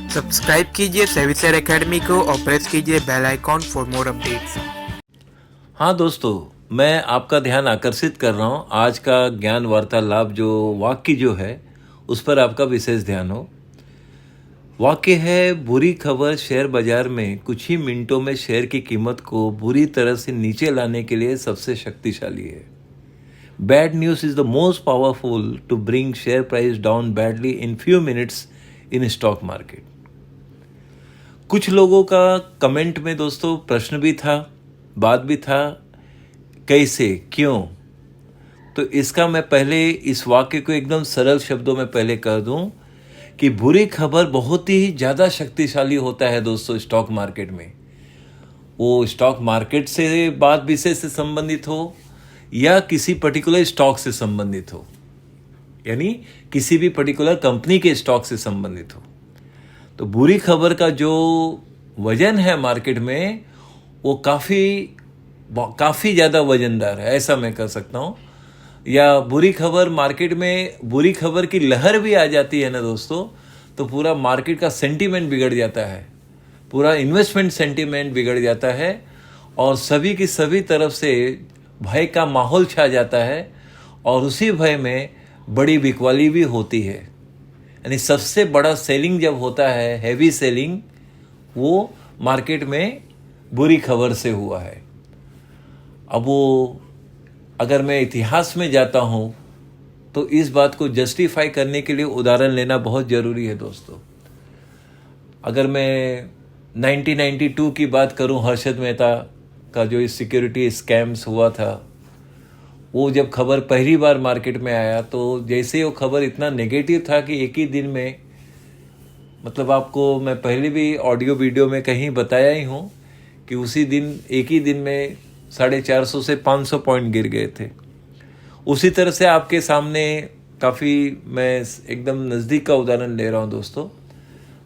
Subscribe कीजिए सेविसर academy को और प्रेस कीजिए bell icon for more updates. हाँ दोस्तों, मैं आपका ध्यान आकर्षित कर रहा हूँ। आज का ज्ञान वार्तालाप जो वाक्य जो है उस पर आपका विशेष ध्यान हो। वाक्य है, बुरी खबर शेयर बाजार में कुछ ही मिनटों में शेयर की कीमत को बुरी तरह से नीचे लाने के लिए सबसे शक्तिशाली है। Bad news is the most powerful to bring share price down badly in few minutes in stock market. कुछ लोगों का कमेंट में दोस्तों प्रश्न भी था, बात भी था, कैसे, क्यों। तो इसका मैं पहले इस वाक्य को एकदम सरल शब्दों में पहले कर दूं कि बुरी खबर बहुत ही ज़्यादा शक्तिशाली होता है दोस्तों स्टॉक मार्केट में। वो स्टॉक मार्केट से बात विषय से संबंधित हो या किसी पर्टिकुलर स्टॉक से संबंधित हो, यानी किसी भी पर्टिकुलर कंपनी के स्टॉक से संबंधित हो। तो बुरी खबर का जो वजन है मार्केट में वो काफ़ी ज़्यादा वजनदार है, ऐसा मैं कह सकता हूँ। या बुरी खबर मार्केट में, बुरी खबर की लहर भी आ जाती है ना दोस्तों, तो पूरा मार्केट का सेंटीमेंट बिगड़ जाता है, पूरा इन्वेस्टमेंट सेंटीमेंट बिगड़ जाता है और सभी की सभी तरफ से भय का माहौल छा जाता है और उसी भय में बड़ी बिकवाली भी होती है। यानी सबसे बड़ा सेलिंग जब होता है, हैवी सेलिंग, वो मार्केट में बुरी खबर से हुआ है। अब वो अगर मैं इतिहास में जाता हूँ तो इस बात को जस्टिफाई करने के लिए उदाहरण लेना बहुत ज़रूरी है दोस्तों। अगर मैं 1992 की बात करूँ, हर्षद मेहता का जो इस सिक्योरिटी स्कैम्स हुआ था, वो जब खबर पहली बार मार्केट में आया तो जैसे वो खबर इतना नेगेटिव था कि एक ही दिन में, मतलब आपको मैं पहले भी ऑडियो वीडियो में कहीं बताया ही हूँ कि उसी दिन एक ही दिन में 450 से 500 पॉइंट गिर गए थे। उसी तरह से आपके सामने काफ़ी, मैं एकदम नज़दीक का उदाहरण ले रहा हूँ दोस्तों।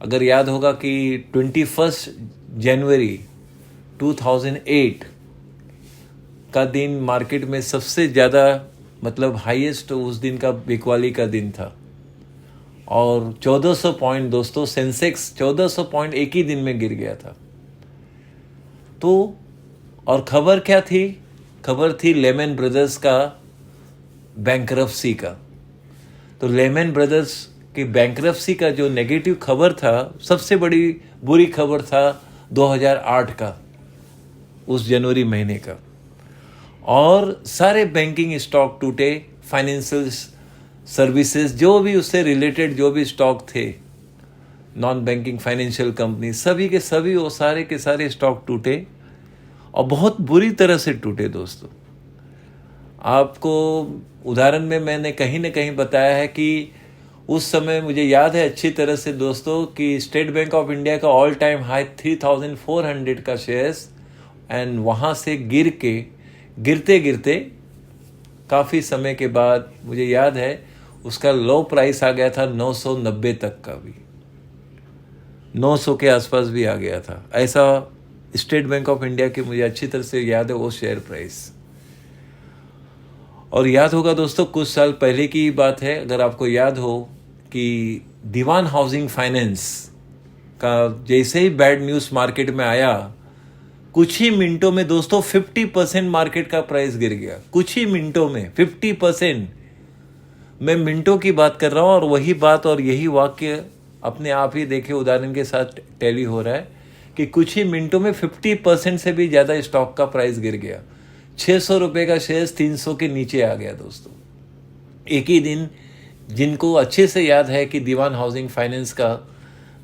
अगर याद होगा कि 21 जनवरी 2008 का दिन मार्केट में सबसे ज़्यादा, मतलब हाईएस्ट उस दिन का बिकवाली का दिन था और 1400 पॉइंट दोस्तों, सेंसेक्स 1400 पॉइंट एक ही दिन में गिर गया था। तो और खबर क्या थी? खबर थी लेमन ब्रदर्स का बैंकरप्सी का। तो लेमन ब्रदर्स की बैंकरप्सी का जो नेगेटिव खबर था, सबसे बड़ी बुरी खबर था 2008 का, उस जनवरी महीने का। और सारे बैंकिंग स्टॉक टूटे, फाइनेंशियल सर्विसेज जो भी उससे रिलेटेड जो भी स्टॉक थे, नॉन बैंकिंग फाइनेंशियल कंपनी, सभी के सभी वो सारे के सारे स्टॉक टूटे और बहुत बुरी तरह से टूटे दोस्तों। आपको उदाहरण में मैंने कहीं ना कहीं बताया है कि उस समय मुझे याद है अच्छी तरह से दोस्तों कि स्टेट बैंक ऑफ इंडिया का ऑल टाइम हाई 3400 का शेयर्स, एंड वहाँ से गिरते गिरते काफ़ी समय के बाद मुझे याद है उसका लो प्राइस आ गया था 990 तक का भी, 900 के आसपास भी आ गया था। ऐसा स्टेट बैंक ऑफ इंडिया की मुझे अच्छी तरह से याद है वो शेयर प्राइस। और याद होगा दोस्तों, कुछ साल पहले की बात है, अगर आपको याद हो कि दीवान हाउसिंग फाइनेंस का जैसे ही बैड न्यूज़ मार्केट में आया, कुछ ही मिनटों में दोस्तों 50% मार्केट का प्राइस गिर गया। कुछ ही मिनटों में 50%, मैं मिनटों की बात कर रहा हूँ और वही बात और यही वाक्य अपने आप ही देखे उदाहरण के साथ टैली हो रहा है कि कुछ ही मिनटों में 50% से भी ज़्यादा स्टॉक का प्राइस गिर गया। 600 रुपये का शेयर 300 के नीचे आ गया दोस्तों एक ही दिन। जिनको अच्छे से याद है कि दीवान हाउसिंग फाइनेंस का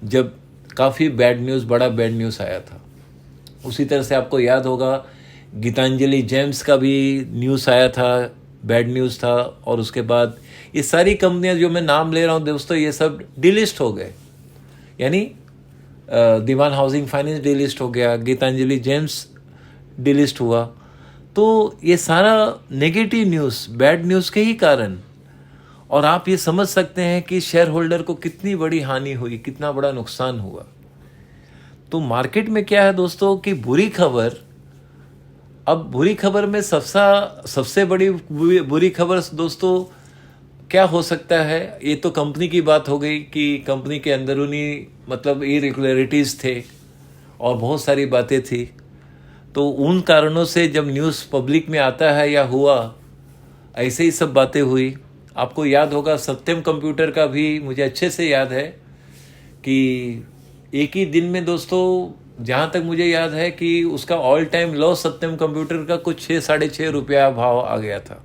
जब काफ़ी बैड न्यूज़, बड़ा बैड न्यूज़ आया था, उसी तरह से आपको याद होगा गीतांजलि जेम्स का भी न्यूज़ आया था, बैड न्यूज़ था। और उसके बाद ये सारी कंपनियां जो मैं नाम ले रहा हूँ दोस्तों, ये सब डिलिस्ट हो गए। यानी दीवान हाउसिंग फाइनेंस डिलिस्ट हो गया, गीतांजलि जेम्स डिलिस्ट हुआ। तो ये सारा नेगेटिव न्यूज़, बैड न्यूज़ के ही कारण। और आप ये समझ सकते हैं कि शेयर होल्डर को कितनी बड़ी हानि हुई, कितना बड़ा नुकसान हुआ। तो मार्केट में क्या है दोस्तों कि बुरी खबर, अब बुरी खबर में सबसे बड़ी बुरी खबर दोस्तों क्या हो सकता है? ये तो कंपनी की बात हो गई कि कंपनी के अंदरूनी मतलब इरेगुलरिटीज़ थे और बहुत सारी बातें थी। तो उन कारणों से जब न्यूज़ पब्लिक में आता है या हुआ, ऐसे ही सब बातें हुई। आपको याद होगा सत्यम कंप्यूटर का भी मुझे अच्छे से याद है कि एक ही दिन में दोस्तों, जहाँ तक मुझे याद है कि उसका ऑल टाइम लो सत्यम कंप्यूटर का कुछ 6-6.5 रुपया भाव आ गया था।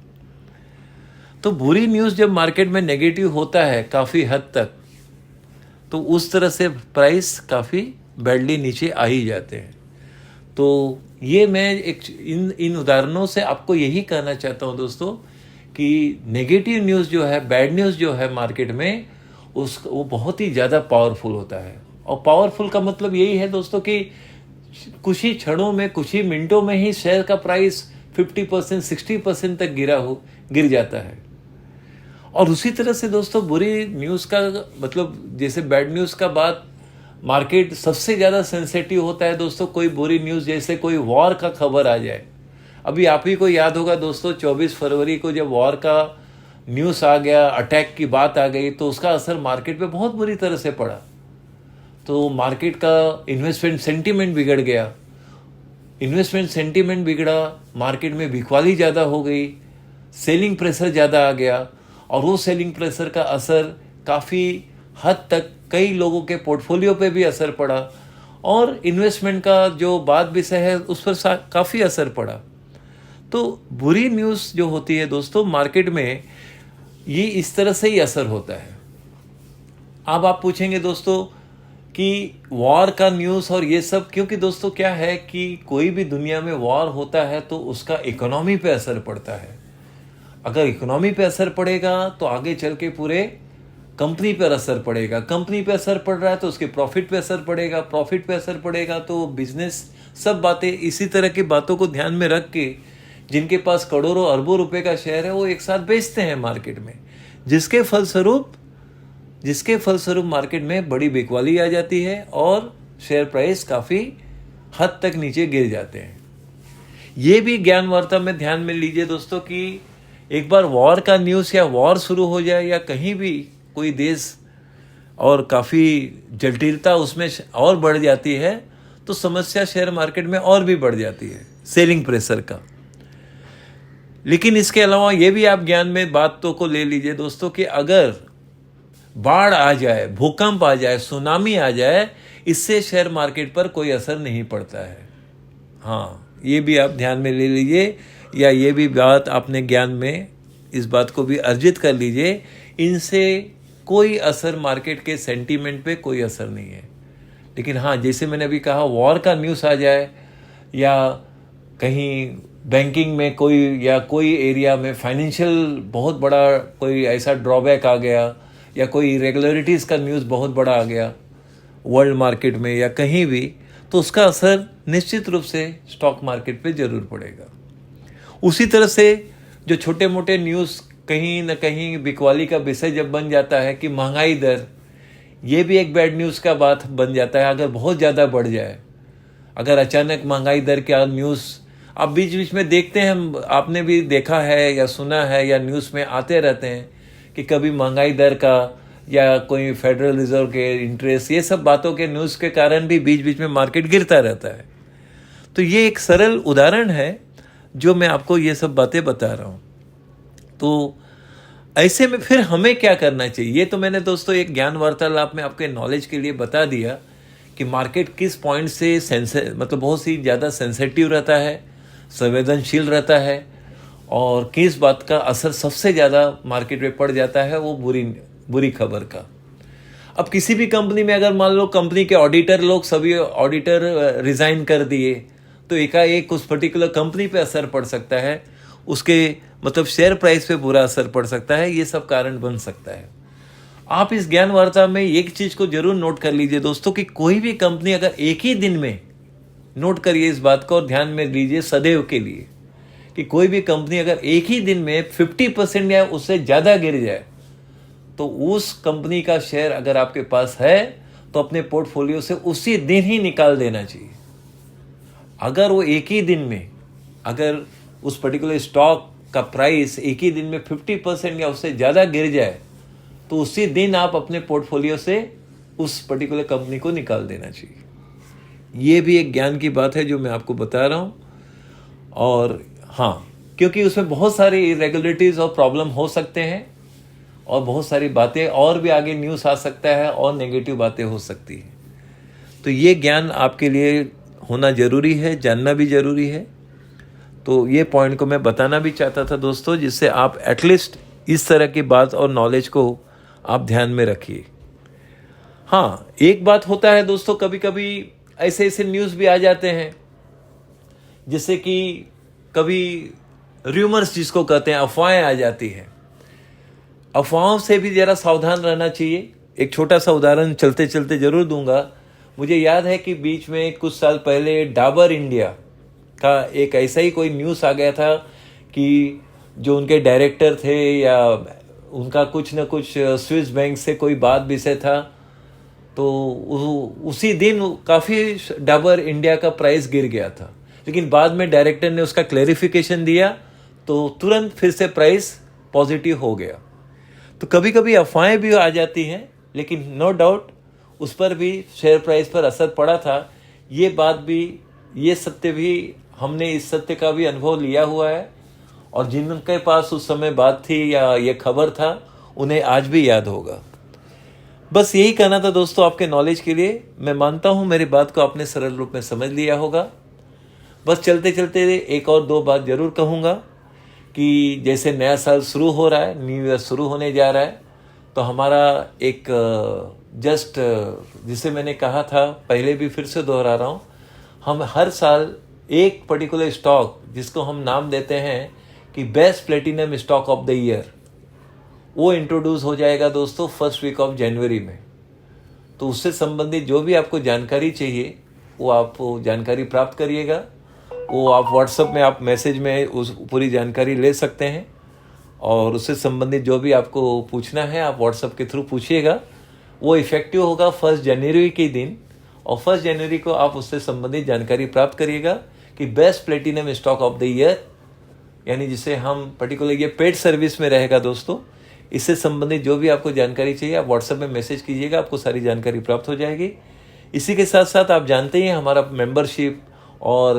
तो बुरी न्यूज़ जब मार्केट में नेगेटिव होता है काफ़ी हद तक, तो उस तरह से प्राइस काफ़ी बैडली नीचे आ ही जाते हैं। तो ये मैं इन उदाहरणों से आपको यही कहना चाहता हूँ दोस्तों कि नेगेटिव न्यूज़ जो है, बैड न्यूज़ जो है मार्केट में, वो बहुत ही ज़्यादा पावरफुल होता है। और पावरफुल का मतलब यही है दोस्तों कि कुछ ही क्षणों में, कुछ ही मिनटों में ही शेयर का प्राइस 50% 60% तक गिर जाता है। और उसी तरह से दोस्तों बुरी न्यूज़ का मतलब, जैसे बैड न्यूज़ का बात, मार्केट सबसे ज़्यादा सेंसिटिव होता है दोस्तों कोई बुरी न्यूज़, जैसे कोई वॉर का खबर आ जाए। अभी आप ही को याद होगा दोस्तों 24 फरवरी को जब वॉर का न्यूज़ आ गया, अटैक की बात आ गई, तो उसका असर मार्केट पे बहुत बुरी तरह से पड़ा। तो मार्केट का इन्वेस्टमेंट सेंटीमेंट बिगड़ गया, इन्वेस्टमेंट सेंटीमेंट बिगड़ा, मार्केट में बिकवाली ज़्यादा हो गई, सेलिंग प्रेशर ज़्यादा आ गया, और वो सेलिंग प्रेशर का असर काफ़ी हद तक कई लोगों के पोर्टफोलियो पे भी असर पड़ा, और इन्वेस्टमेंट का जो बात विषय है उस पर काफ़ी असर पड़ा। तो बुरी न्यूज़ जो होती है दोस्तों मार्केट में, ये इस तरह से ही असर होता है। अब आप पूछेंगे दोस्तों कि वॉर का न्यूज़ और ये सब, क्योंकि दोस्तों क्या है कि कोई भी दुनिया में वॉर होता है तो उसका इकोनॉमी पे असर पड़ता है। अगर इकोनॉमी पे असर पड़ेगा तो आगे चल के पूरे कंपनी पर असर पड़ेगा, कंपनी पे असर पड़ रहा है तो उसके प्रॉफिट पे असर पड़ेगा, प्रॉफिट पे असर पड़ेगा तो बिजनेस, सब बातें, इसी तरह की बातों को ध्यान में रख के जिनके पास करोड़ों अरबों रुपए का शेयर है वो एक साथ बेचते हैं मार्केट में, जिसके फलस्वरूप मार्केट में बड़ी बिकवाली आ जाती है और शेयर प्राइस काफ़ी हद तक नीचे गिर जाते हैं। ये भी ज्ञान वार्ता में ध्यान में लीजिए दोस्तों कि एक बार वॉर का न्यूज़ या वॉर शुरू हो जाए या कहीं भी कोई देश, और काफ़ी जटिलता उसमें और बढ़ जाती है, तो समस्या शेयर मार्केट में और भी बढ़ जाती है, सेलिंग प्रेशर का। लेकिन इसके अलावा ये भी आप ज्ञान में बातों को ले लीजिए दोस्तों कि अगर बाढ़ आ जाए, भूकंप आ जाए, सुनामी आ जाए, इससे शेयर मार्केट पर कोई असर नहीं पड़ता है। हाँ, ये भी आप ध्यान में ले लीजिए, या ये भी बात आपने ज्ञान में इस बात को भी अर्जित कर लीजिए, इनसे कोई असर मार्केट के सेंटीमेंट पे कोई असर नहीं है। लेकिन हाँ, जैसे मैंने अभी कहा, वॉर का न्यूज़ आ जाए या कहीं बैंकिंग में कोई, या कोई एरिया में फाइनेंशियल बहुत बड़ा कोई ऐसा ड्रॉबैक आ गया, या कोई इरेगुलरिटीज़ का न्यूज़ बहुत बड़ा आ गया वर्ल्ड मार्केट में या कहीं भी, तो उसका असर निश्चित रूप से स्टॉक मार्केट पे ज़रूर पड़ेगा। उसी तरह से जो छोटे मोटे न्यूज़ कहीं ना कहीं बिकवाली का विषय जब बन जाता है कि महंगाई दर, ये भी एक बैड न्यूज़ का बात बन जाता है। अगर बहुत ज़्यादा बढ़ जाए, अगर अचानक महंगाई दर का न्यूज़ आप बीच बीच में देखते हैं, आपने भी देखा है या सुना है या न्यूज़ में आते रहते हैं कि कभी महंगाई दर का या कोई फेडरल रिजर्व के इंटरेस्ट, ये सब बातों के न्यूज़ के कारण भी बीच बीच में मार्केट गिरता रहता है। तो ये एक सरल उदाहरण है जो मैं आपको ये सब बातें बता रहा हूँ। तो ऐसे में फिर हमें क्या करना चाहिए, ये तो मैंने दोस्तों एक ज्ञान वार्तालाप में आपके नॉलेज के लिए बता दिया कि मार्केट किस पॉइंट से मतलब बहुत सी ज़्यादा सेंसिटिव रहता है, संवेदनशील रहता है, और किस बात का असर सबसे ज़्यादा मार्केट में पड़ जाता है, वो बुरी खबर का। अब किसी भी कंपनी में अगर मान लो कंपनी के ऑडिटर लोग, सभी ऑडिटर रिज़ाइन कर दिए, तो एकाएक उस पर्टिकुलर कंपनी पे असर पड़ सकता है, उसके मतलब शेयर प्राइस पे बुरा असर पड़ सकता है, ये सब कारण बन सकता है। आप इस ज्ञान वार्ता में एक चीज़ को जरूर नोट कर लीजिए दोस्तों कि कोई भी कंपनी अगर एक ही दिन में, नोट करिए इस बात को और ध्यान में लीजिए सदैव के लिए, कि कोई भी कंपनी अगर एक ही दिन में 50% या उससे ज़्यादा गिर जाए, तो उस कंपनी का शेयर अगर आपके पास है तो अपने पोर्टफोलियो से उसी दिन ही निकाल देना चाहिए। अगर वो एक ही दिन में, अगर उस पर्टिकुलर स्टॉक का प्राइस एक ही दिन में 50% या उससे ज़्यादा गिर जाए, तो उसी दिन आप अपने पोर्टफोलियो से उस पर्टिकुलर कंपनी को निकाल देना चाहिए। ये भी एक ज्ञान की बात है जो मैं आपको बता रहा हूँ। और हाँ, क्योंकि उसमें बहुत सारे इरेगुलरिटीज़ और प्रॉब्लम हो सकते हैं और बहुत सारी बातें और भी आगे न्यूज़ आ सकता है और नेगेटिव बातें हो सकती हैं। तो ये ज्ञान आपके लिए होना ज़रूरी है, जानना भी ज़रूरी है। तो ये पॉइंट को मैं बताना भी चाहता था दोस्तों, जिससे आप एटलीस्ट इस तरह की बात और नॉलेज को आप ध्यान में रखिए। हाँ, एक बात होता है दोस्तों, कभी कभी ऐसे ऐसे न्यूज़ भी आ जाते हैं, जिससे कि कभी र्यूमर्स जिसको कहते हैं, अफवाहें आ जाती हैं। अफवाहों से भी ज़रा सावधान रहना चाहिए। एक छोटा सा उदाहरण चलते चलते ज़रूर दूंगा। मुझे याद है कि बीच में कुछ साल पहले डाबर इंडिया का एक ऐसा ही कोई न्यूज़ आ गया था कि जो उनके डायरेक्टर थे या उनका कुछ न कुछ स्विस बैंक से कोई बात विषय था, तो उसी दिन काफ़ी डाबर इंडिया का प्राइस गिर गया था। लेकिन बाद में डायरेक्टर ने उसका क्लैरिफिकेशन दिया तो तुरंत फिर से प्राइस पॉजिटिव हो गया। तो कभी कभी अफवाहें भी आ जाती हैं, लेकिन नो डाउट उस पर भी शेयर प्राइस पर असर पड़ा था। ये बात भी, ये सत्य भी, हमने इस सत्य का भी अनुभव लिया हुआ है। और जिनके पास उस समय बात थी या ये खबर था, उन्हें आज भी याद होगा। बस यही कहना था दोस्तों आपके नॉलेज के लिए। मैं मानता हूँ मेरी बात को आपने सरल रूप में समझ लिया होगा। बस चलते चलते एक और दो बात ज़रूर कहूँगा कि जैसे नया साल शुरू हो रहा है, न्यू ईयर शुरू होने जा रहा है, तो हमारा एक जस्ट जिसे मैंने कहा था पहले भी फिर से दोहरा रहा हूँ, हम हर साल एक पर्टिकुलर स्टॉक जिसको हम नाम देते हैं कि best platinum stock of the year, वो इंट्रोड्यूस हो जाएगा दोस्तों फर्स्ट वीक ऑफ जनवरी में। तो उससे संबंधित जो भी आपको जानकारी चाहिए वो आप जानकारी प्राप्त करिएगा। वो आप व्हाट्सएप में आप मैसेज में उस पूरी जानकारी ले सकते हैं, और उससे संबंधित जो भी आपको पूछना है आप व्हाट्सएप के थ्रू पूछिएगा। वो इफेक्टिव होगा 1 जनवरी के दिन, और 1 जनवरी को आप उससे संबंधित जानकारी प्राप्त करिएगा कि best platinum stock of the year, यानी जिसे हम पर्टिकुलर ये पेड सर्विस में रहेगा दोस्तों। इससे संबंधित जो भी आपको जानकारी चाहिए आप व्हाट्सएप में मैसेज कीजिएगा, आपको सारी जानकारी प्राप्त हो जाएगी। इसी के साथ साथ आप जानते ही हैं हमारा मेंबरशिप और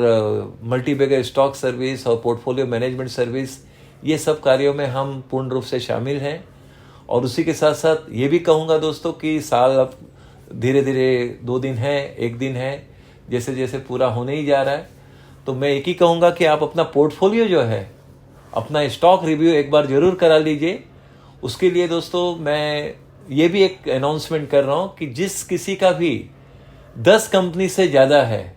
मल्टी बैगर स्टॉक सर्विस और पोर्टफोलियो मैनेजमेंट सर्विस, ये सब कार्यों में हम पूर्ण रूप से शामिल हैं। और उसी के साथ साथ ये भी कहूँगा दोस्तों कि साल अब धीरे धीरे 2 दिन है, 1 दिन है, जैसे जैसे पूरा होने ही जा रहा है। तो मैं एक ही कहूँगा कि आप अपना पोर्टफोलियो जो है, अपना स्टॉक रिव्यू एक बार ज़रूर करा लीजिए। उसके लिए दोस्तों मैं ये भी एक अनाउंसमेंट कर रहा हूँ कि जिस किसी का भी 10 कंपनी से ज़्यादा है,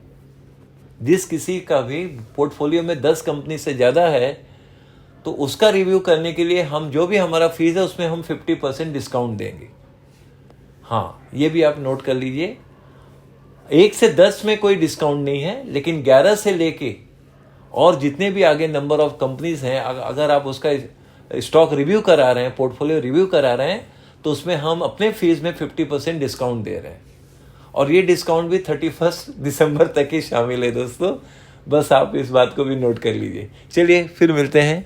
जिस किसी का भी पोर्टफोलियो में 10 कंपनी से ज़्यादा है, तो उसका रिव्यू करने के लिए हम जो भी हमारा फीस है उसमें हम 50% डिस्काउंट देंगे। हाँ, ये भी आप नोट कर लीजिए। 1 से 10 में कोई डिस्काउंट नहीं है, लेकिन 11 से लेके और जितने भी आगे नंबर ऑफ कंपनीज हैं, अगर आप उसका स्टॉक रिव्यू करा रहे हैं, पोर्टफोलियो रिव्यू करा रहे हैं, तो उसमें हम अपने फीस में 50% डिस्काउंट दे रहे हैं। और ये डिस्काउंट भी 31 दिसंबर तक ही शामिल है दोस्तों। बस आप इस बात को भी नोट कर लीजिए। चलिए फिर मिलते हैं।